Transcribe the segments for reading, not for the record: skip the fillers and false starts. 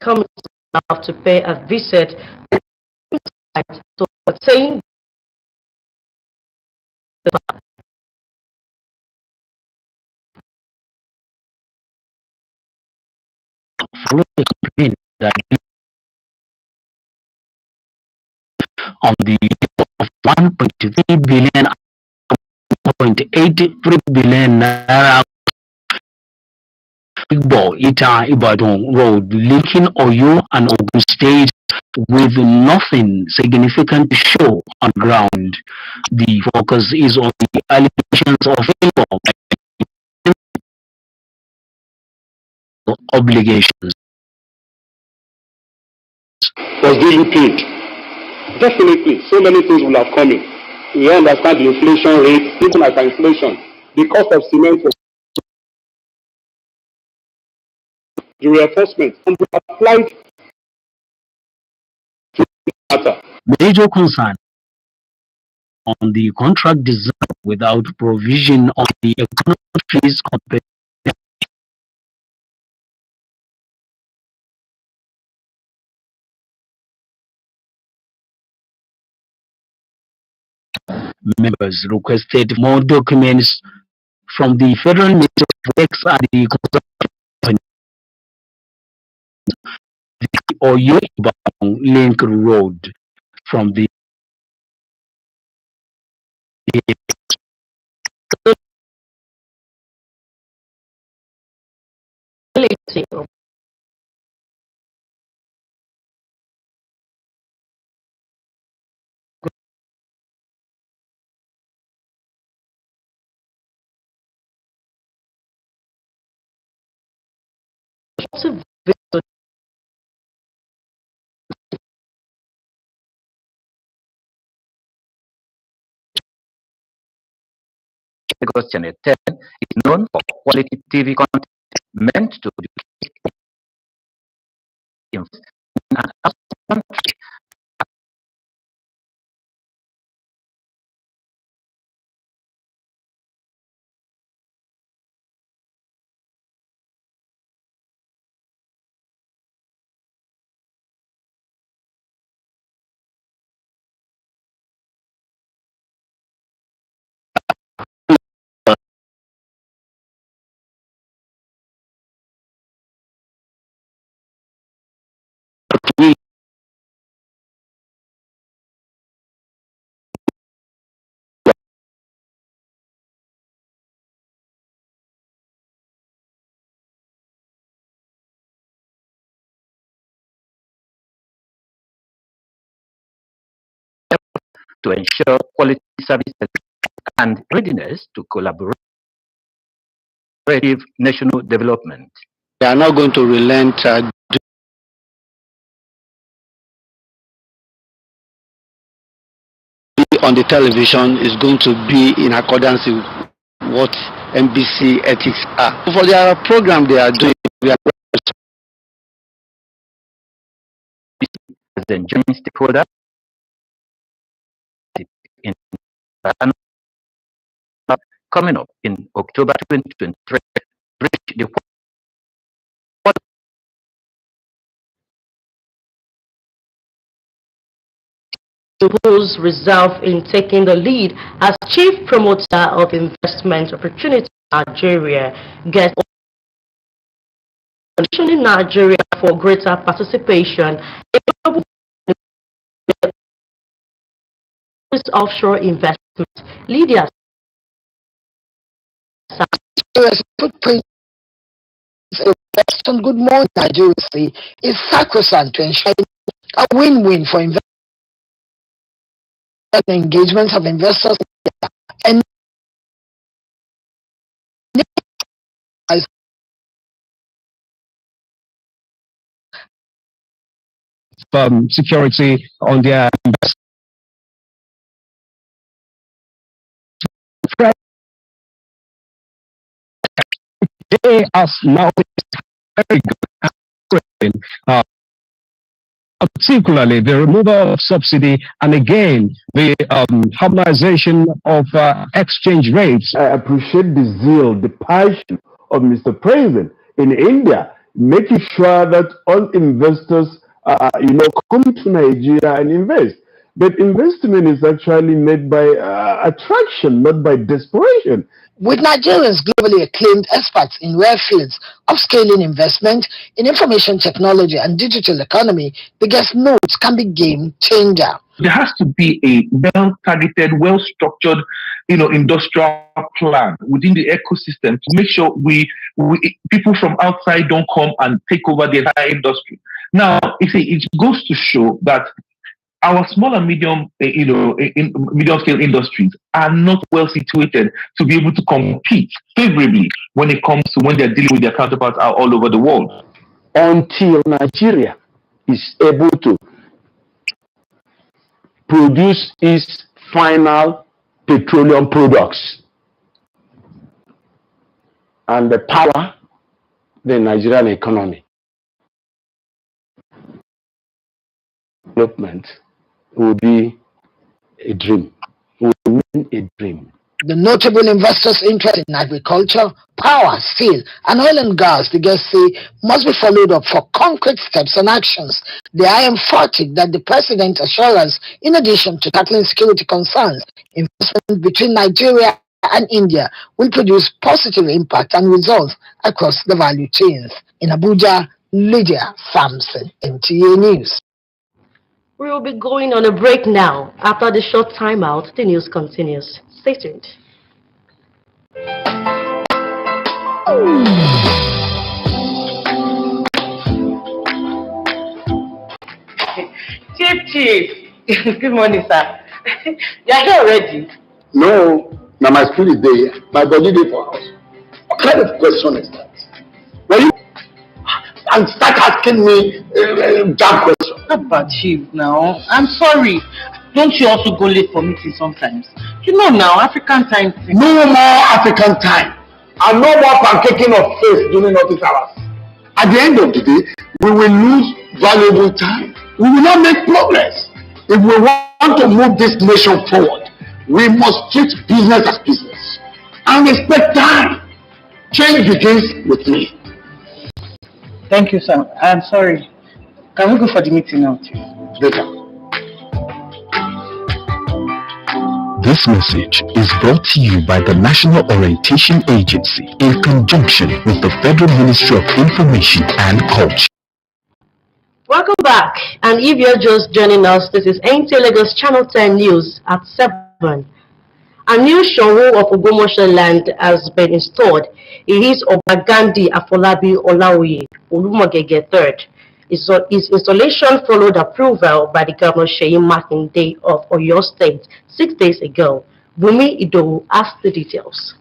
coming to pay a visit. So saying that on the of 1.3 billion, 0.83 billion naira Ita Ibadan Road linking Oyo and Ogun State with nothing significant to show on ground. The focus is on the allegations of obligations. Was really paid. Definitely, so many things will have come in. We understand the inflation rate, even at inflation, the cost of cement was the reinforcement and we applied to the matter. Major concern on the contract design without provision on the economic fees members requested more documents from the Federal Ministry of Works and the Oyo Link Road from the Lagos Channel 10 is known for quality TV content meant to educate in and outside the country. To ensure quality services and readiness to collaborate national development. They are not going to relent on the television is going to be in accordance with what NBC ethics are. For their program they are doing, we are as a joint stakeholder in coming up in October 2023, reach the whose resolve in taking the lead as chief promoter of investment opportunity in Nigeria gets positioning Nigeria for greater participation in offshore investment. Lydia footprint good morning, Nigeria is sacrosanct to ensure a win-win for investment engagements of investors and security on their investment. They are now very good, particularly the removal of subsidy and again the harmonization of exchange rates. I appreciate the zeal, the passion of Mr. President in India making sure that all investors, come to Nigeria and invest. But investment is actually made by attraction, not by desperation. With Nigerians globally acclaimed experts in rare fields, upscaling investment in information technology and digital economy, the guest notes can be game changer. There has to be a well-targeted, well-structured, industrial plan within the ecosystem to make sure we people from outside don't come and take over the entire industry. Now, it goes to show that our small and medium, medium-scale industries are not well situated to be able to compete favorably when they're dealing with their counterparts all over the world. Until Nigeria is able to produce its final petroleum products and the power the Nigerian economy development will be a dream. Will remain a dream. The notable investors' interest in agriculture, power, steel, and oil and gas, the guests say, must be followed up for concrete steps and actions. They are emphatic that the president's assurance, in addition to tackling security concerns, investment between Nigeria and India will produce positive impact and results across the value chains. In Abuja, Lydia Sampson, NTA News. We will be going on a break now. After the short timeout, the news continues. Stay tuned. Chief. Good morning, sir. You are here already? No, now my spirit there. My body there for house. What kind of question is that? Well, you and start asking me that question. But Chief, now I'm sorry. Don't you also go late for meetings sometimes? You know now, African time. No more African time. And no more pancaking of face during office hours. At the end of the day, we will lose valuable time. We will not make progress. If we want to move this nation forward, we must treat business as business and respect time. Change begins with me. Thank you, sir. I'm sorry. Can we go for the meeting now, Chief? Later. This message is brought to you by the National Orientation Agency in conjunction with the Federal Ministry of Information and Culture. Welcome back, and if you're just joining us, this is NTA Lagos Channel 10 News at 7. A new showroom of Ogbomoso land has been installed. It is Obagandi Afolabi Olaoye Olumogege III. His installation followed approval by the Governor Seyi Makinde of Oyo State 6 days ago. Bumi Idowu has the details.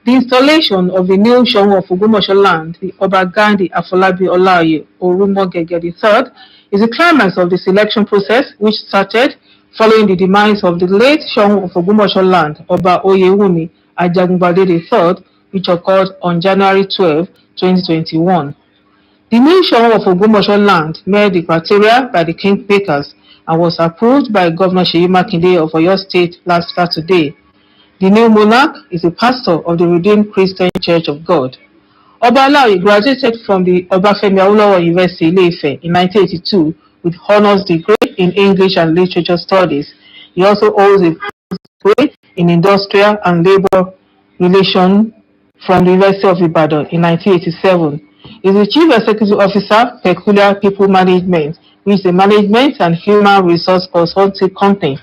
The installation of the new showroom of Ogbomoso land, the Obagandi Afolabi Olaoye Olumogege III, is the climax of the selection process which started following the demise of the late showroom of Ogbomoso land, Oba Oyewumi Ajagungbade III, which occurred on January 12, 2021. The new showroom of Ogbomoso land met the criteria by the kingmakers and was approved by Governor Seyi Makinde of Oyo State last Saturday. The new monarch is a pastor of the Redeemed Christian Church of God. Oba Olaoye graduated from the Obafemi Awolowo University Ile-Ife in 1982 with honors degree in English and Literature Studies. He also holds a degree in Industrial and Labor Relations from the University of Ibadan in 1987. He is the Chief Executive Officer, Peculiar People Management, which is a management and human resource consulting company.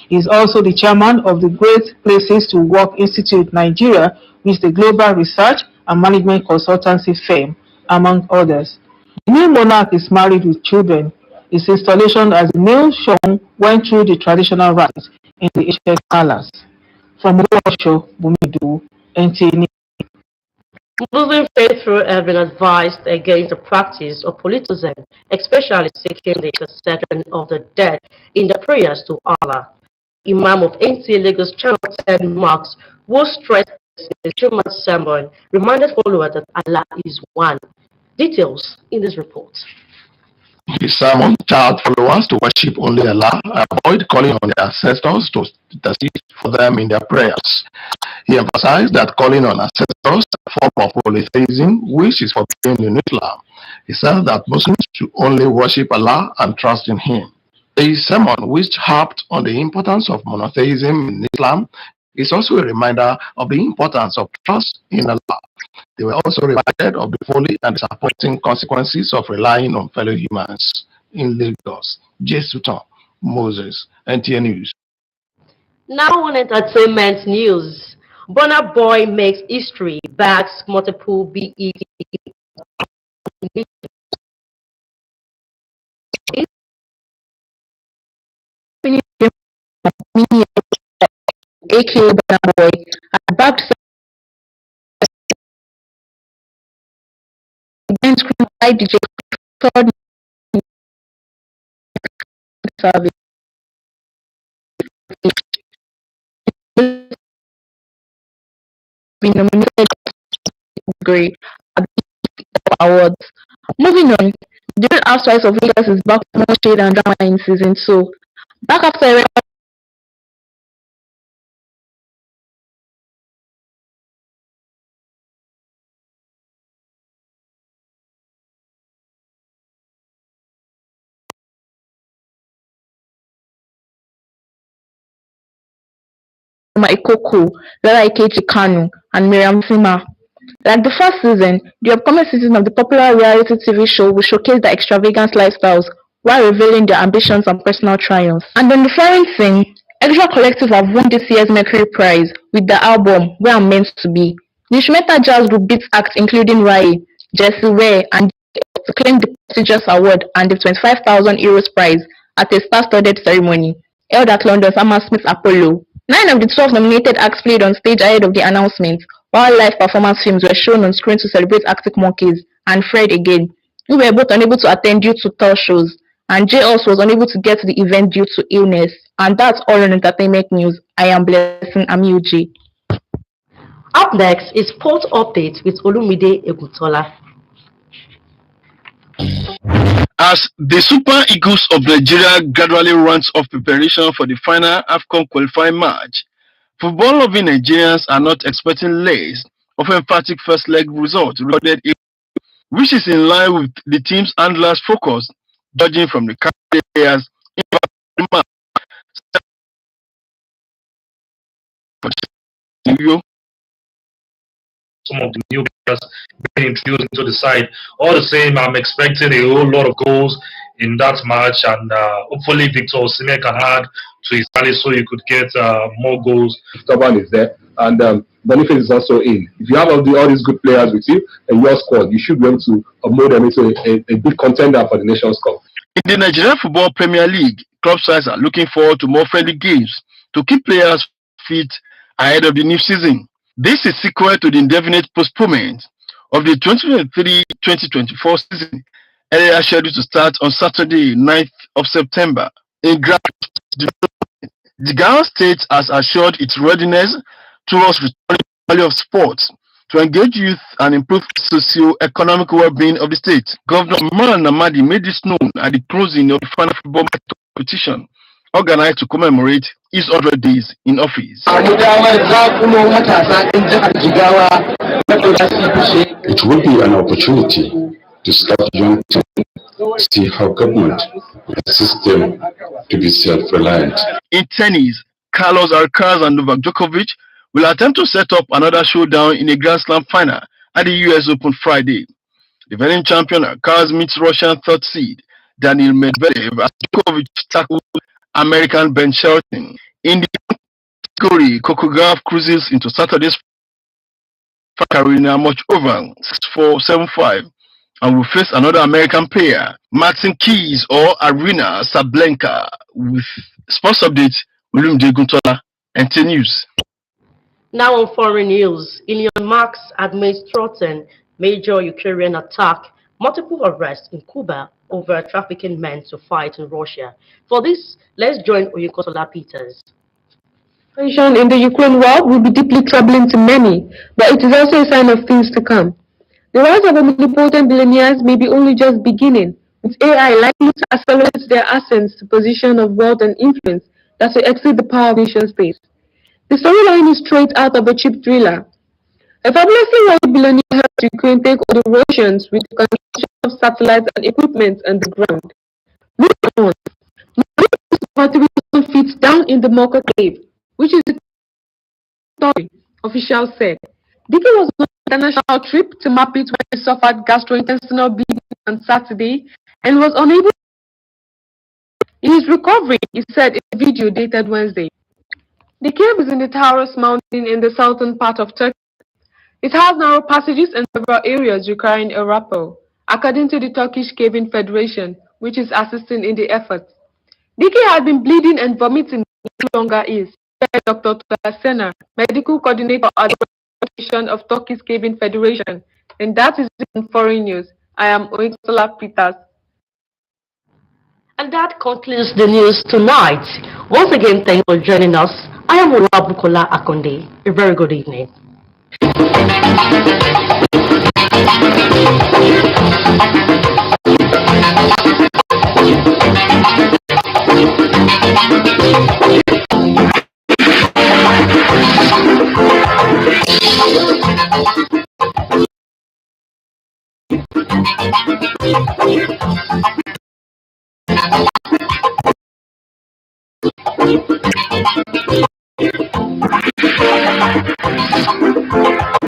He is also the chairman of the Great Places to Work Institute Nigeria, which is a global research and management consultancy firm, among others. The new monarch is married with children. His installation as a new showroom went through the traditional rites in the ancient palace. From Ogbomoso, Bumi Idowu, NTA. Muslim faithful have been advised against the practice of polytheism, especially seeking the intercession of the dead in the prayers to Allah. Imam of NTA Lagos Channel 10 Marks, who stressed in his Jummah sermon, reminded followers that Allah is one. Details in this report. His sermon charged followers to worship only Allah, avoid calling on their ancestors to intercede for them in their prayers. He emphasized that calling on ancestors is a form of polytheism, which is forbidden in Islam. He said that Muslims should only worship Allah and trust in Him. A sermon which harped on the importance of monotheism in Islam is also a reminder of the importance of trust in Allah. They were also reminded of the folly and disappointing consequences of relying on fellow humans. In Lagos, J. Sutton, Moses, NTN News. Now on entertainment news. Burna Boy makes history, bags multiple BET. aka Burna Boy, had bagged against screen by DJ third service been nominated grade at the awards. Moving on, the Real Housewives of Lagos is back with more shade and drama in season 2. Back after a Ikoko, Lara Ikechi Kanu, and Miriam Sima. Like the first season, the upcoming season of the popular reality TV show will showcase their extravagant lifestyles while revealing their ambitions and personal triumphs. And on the foreign scene, Extra Collective have won this year's Mercury Prize with their album Where I'm Meant to Be. The Instrumental Jazz Group beat acts including Rai, Jessie Ware, and to claim the prestigious award and the €25,000 prize at a star-studded ceremony held at London's Hammersmith Apollo. 9 of the 12 nominated acts played on stage ahead of the announcement, while live performance films were shown on screen to celebrate Arctic Monkeys and Fred again, who were both unable to attend due to tour shows, and Jay also was unable to get to the event due to illness. And that's all on entertainment news. I am Blessing Amiuji. Up next is Sport Update with Olumide Egutola. As the Super Eagles of Nigeria gradually runs off preparation for the final AFCON qualifying match, football-loving Nigerians are not expecting less of emphatic first leg result recorded, which is in line with the team's handlers' focus, judging from the players in the match. Some of the new players being introduced into the side. All the same, I'm expecting a whole lot of goals in that match, and hopefully Victor Osimhen can add to his tally so you could get more goals. Taban is there, and Boniface is also in. If you have all these good players with you and your squad, you should be able to mold them into a big contender for the Nations Cup. In the Nigerian Football Premier League, club sides are looking forward to more friendly games to keep players fit ahead of the new season. This is sequel to the indefinite postponement of the 2023-2024 season, earlier scheduled to start on Saturday, 9th of September. In the Ghana State has assured its readiness towards returning to the value of sports to engage youth and improve socio-economic well-being of the state. Governor Malan Namadi made this known at the closing of the final football competition organized to commemorate his 100 days in office. It will be an opportunity to start young people, see how government assists them to be self-reliant. In tennis, Carlos Alcaraz and Novak Djokovic will attempt to set up another showdown in a Grand Slam final at the US Open Friday. The defending champion Alcaraz meets Russian third seed Daniil Medvedev as Djokovic tackles American Ben Shelton. In the category, Kokogaf cruises into Saturday's Karina Muchova 6-4, 7-5 and will face another American player, Martin Keys or Arina Sablenka. With sports update, William J. Guntola, NT News. Now on foreign news, Elon Musk's administration major Ukrainian attack, multiple arrests in Cuba over trafficking men to fight in Russia. For this, let's join Oyinkosola Peters. Tension in the Ukraine war will be deeply troubling to many, but it is also a sign of things to come. The rise of omnipotent billionaires may be only just beginning, with AI likely to accelerate their ascent to position of wealth and influence that will exceed the power of nation states. The storyline is straight out of a cheap thriller. A fabulously wealthy billionaire helped Ukraine take over the Russians with the construction of satellites and equipment on the ground. Moving on, about 3,000 feet down in the Mocha Cave, which is the story, officials said. Dickey was on an international trip to map it when he suffered gastrointestinal bleeding on Saturday and was unable. In his recovery, he said in a video dated Wednesday. The cave is in the Taurus mountain in the southern part of Turkey. It has narrow passages and several areas requiring a rappel, according to the Turkish Caving Federation, which is assisting in the effort. Dickey had been bleeding and vomiting no longer is, said Dr. Tulasena, medical coordinator at the Organization of Turkish Caving Federation. And that is it in foreign news. I am Ointola Peters. And that concludes the news tonight. Once again, thank you for joining us. I am Olabukola Akonde. A very good evening.